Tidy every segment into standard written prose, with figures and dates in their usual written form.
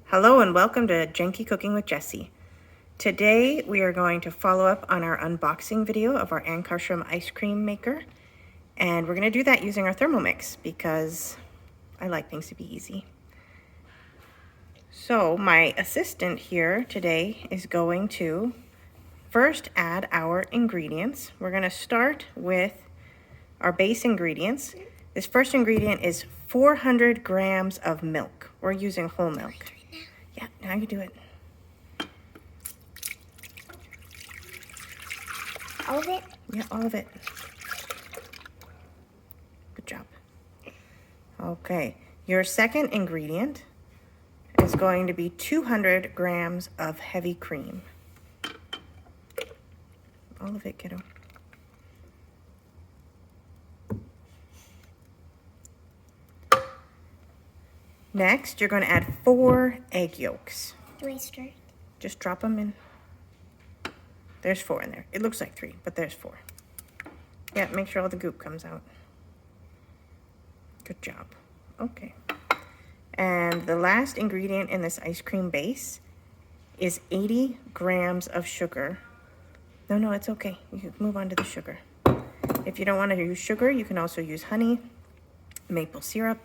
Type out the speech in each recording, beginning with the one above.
Hello and welcome to Janky Cooking with Jessie. Today we are going to follow up on our unboxing video of our Ankarsrum ice cream maker. And we're going to do that using our Thermomix because I like things to be easy. So my assistant here today is going to first add our ingredients. We're going to start with our base ingredients. This first ingredient is 400 grams of milk. We're using whole milk. Yeah, now you do it. All of it? Yeah, all of it. Good job. Okay, your second ingredient is going to be 200 grams of heavy cream. All of it, kiddo. Next, you're going to add 4 egg yolks. Do I stir? Just drop them in. There's 4 in there. It looks like 3, but there's 4. Yeah, make sure all the goop comes out. Good job. Okay. And the last ingredient in this ice cream base is 80 grams of sugar. No, it's okay. You can move on to the sugar. If you don't want to use sugar, you can also use honey, maple syrup,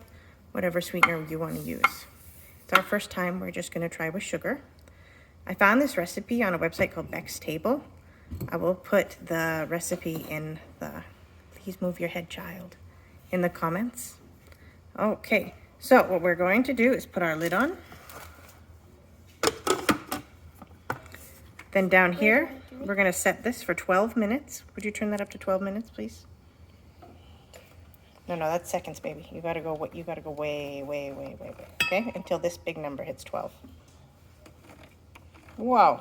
whatever sweetener you want to use. It's our first time. We're just going to try with sugar. I found this recipe on a website called Beck's Table. I will put the recipe in the, please move your head, child, in the comments. Okay, so what we're going to do is put our lid on. Then down here, we're going to set this for 12 minutes. Would you turn that up to 12 minutes, please? No, that's seconds, baby. You gotta go way. Okay, until this big number hits 12. Whoa.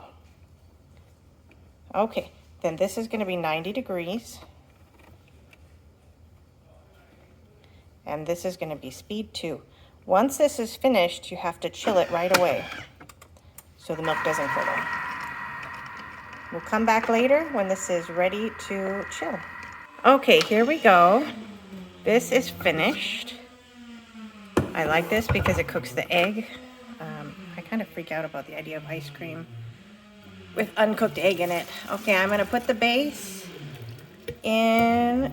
Okay, then this is gonna be 90 degrees. And this is gonna be speed 2. Once this is finished, you have to chill it right away so the milk doesn't curdle. We'll come back later when this is ready to chill. Okay, here we go. This is finished. I like this because it cooks the egg. I kind of freak out about the idea of ice cream with uncooked egg in it. Okay, I'm gonna put the base into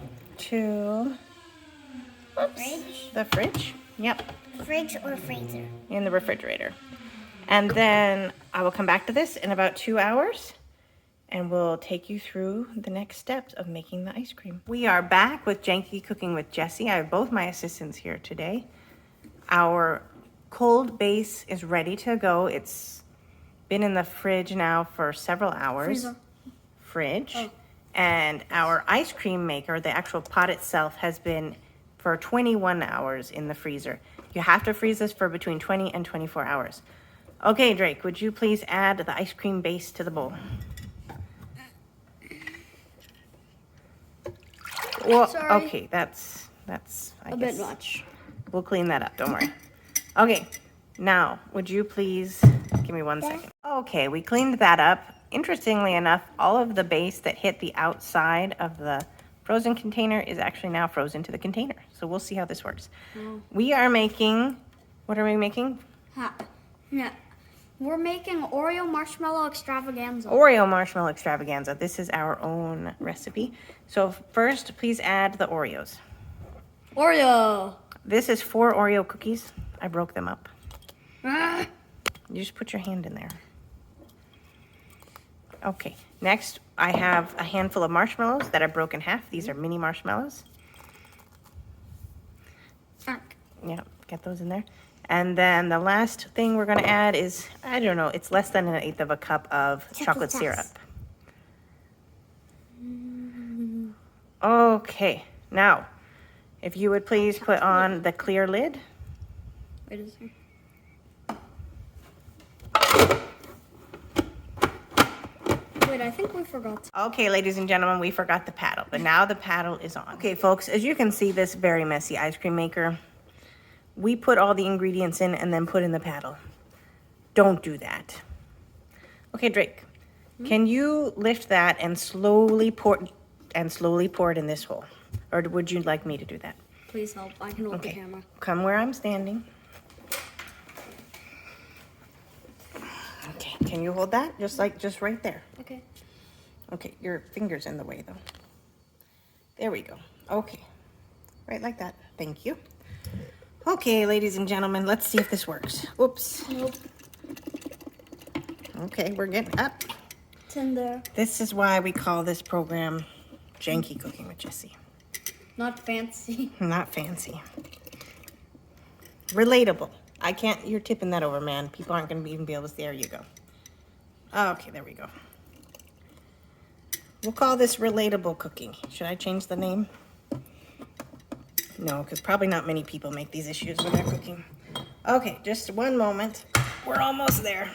the fridge. Yep. Fridge or freezer? In the refrigerator. And then I will come back to this in about 2 hours and we'll take you through the next steps of making the ice cream. We are back with Janky Cooking with Jessie. I have both my assistants here today. Our cold base is ready to go. It's been in the fridge now for several hours. Fridge. Oh. And our ice cream maker, the actual pot itself, has been for 21 hours in the freezer. You have to freeze this for between 20 and 24 hours. Okay, Drake, would you please add the ice cream base to the bowl? Well, sorry. Okay, that's I guess, bit much. We'll clean that up, don't worry. Okay, now, would you please give me 1 second? Okay, we cleaned that up. Interestingly enough, all of the base that hit the outside of the frozen container is actually now frozen to the container. So we'll see how this works. We are making, what are we making? Yeah. We're making Oreo marshmallow extravaganza. Oreo marshmallow extravaganza. This is our own recipe. So first, please add the Oreos. Oreo. This is 4 Oreo cookies. I broke them up. You just put your hand in there. Okay, next I have a handful of marshmallows that I broke in half. These are mini marshmallows. Yeah, get those in there. And then the last thing we're gonna add is, I don't know, it's less than 1/8 of a cup of chocolate syrup. Okay, now, if you would please put on the clear lid. Wait a second. Wait, I think we forgot. Okay, ladies and gentlemen, we forgot the paddle, but now the paddle is on. Okay, folks, as you can see, this very messy ice cream maker, we put all the ingredients in and then put in the paddle. Don't do that. Okay, Drake, can you lift that and slowly pour it in this hole? Or would you like me to do that? Please help. I can hold the camera. Come where I'm standing. Can you hold that? Just right there. Okay. Okay, your finger's in the way though. There we go. Okay. Right like that. Thank you. Okay, ladies and gentlemen, let's see if this works. Oops. Nope. Okay, we're getting up. It's in there. This is why we call this program Janky Cooking with Jessie. Not fancy. Not fancy. Relatable. I can't, you're tipping that over, man. People aren't going to even be able to see. There you go. Okay, there we go. We'll call this relatable cooking. Should I change the name? No, because probably not many people make these issues when they're cooking. Okay, just one moment. We're almost there.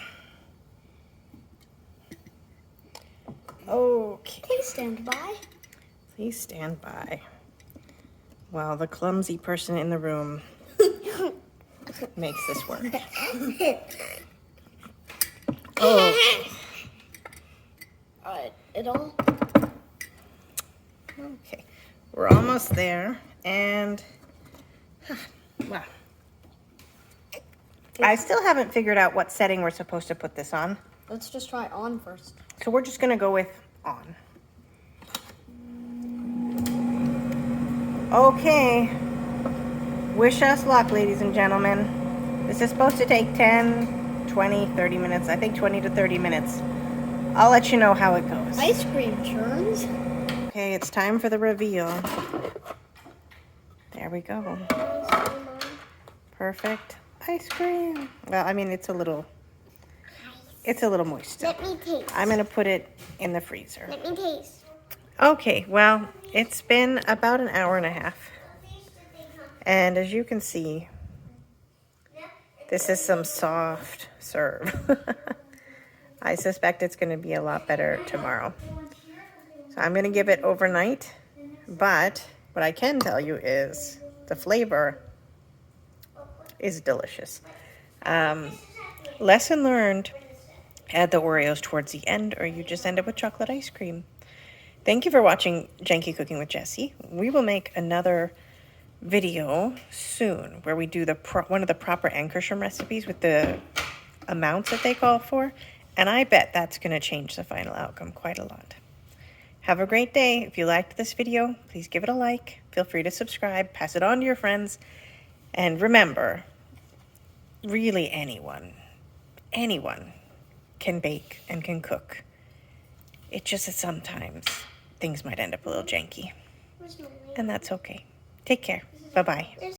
Okay. Please stand by. Please stand by. While the clumsy person in the room makes this work. Oh. Alright, it all. Okay, we're almost there, and wow. I still haven't figured out what setting we're supposed to put this on. Let's just try on first. So we're just gonna go with on. Okay. Wish us luck, ladies and gentlemen. This is supposed to take 10, 20, 30 minutes. I think 20 to 30 minutes. I'll let you know how it goes. Ice cream churns. Okay, it's time for the reveal. There we go. Perfect ice cream. Well, I mean, it's a little moist. Let me taste. I'm gonna put it in the freezer. Let me taste. Okay, well, it's been about an hour and a half. And as you can see, this is some soft serve. I suspect it's going to be a lot better tomorrow. So I'm going to give it overnight. But what I can tell you is the flavor is delicious. Lesson learned, add the Oreos towards the end or you just end up with chocolate ice cream. Thank you for watching Janky Cooking with Jessie. We will make another video soon where we do one of the proper Ankarsrum recipes with the amounts that they call for. And I bet that's going to change the final outcome quite a lot. Have a great day. If you liked this video, please give it a like. Feel free to subscribe, pass it on to your friends. And remember, really anyone can bake and can cook. It's just that sometimes things might end up a little janky. And that's okay. Take care. Bye-bye.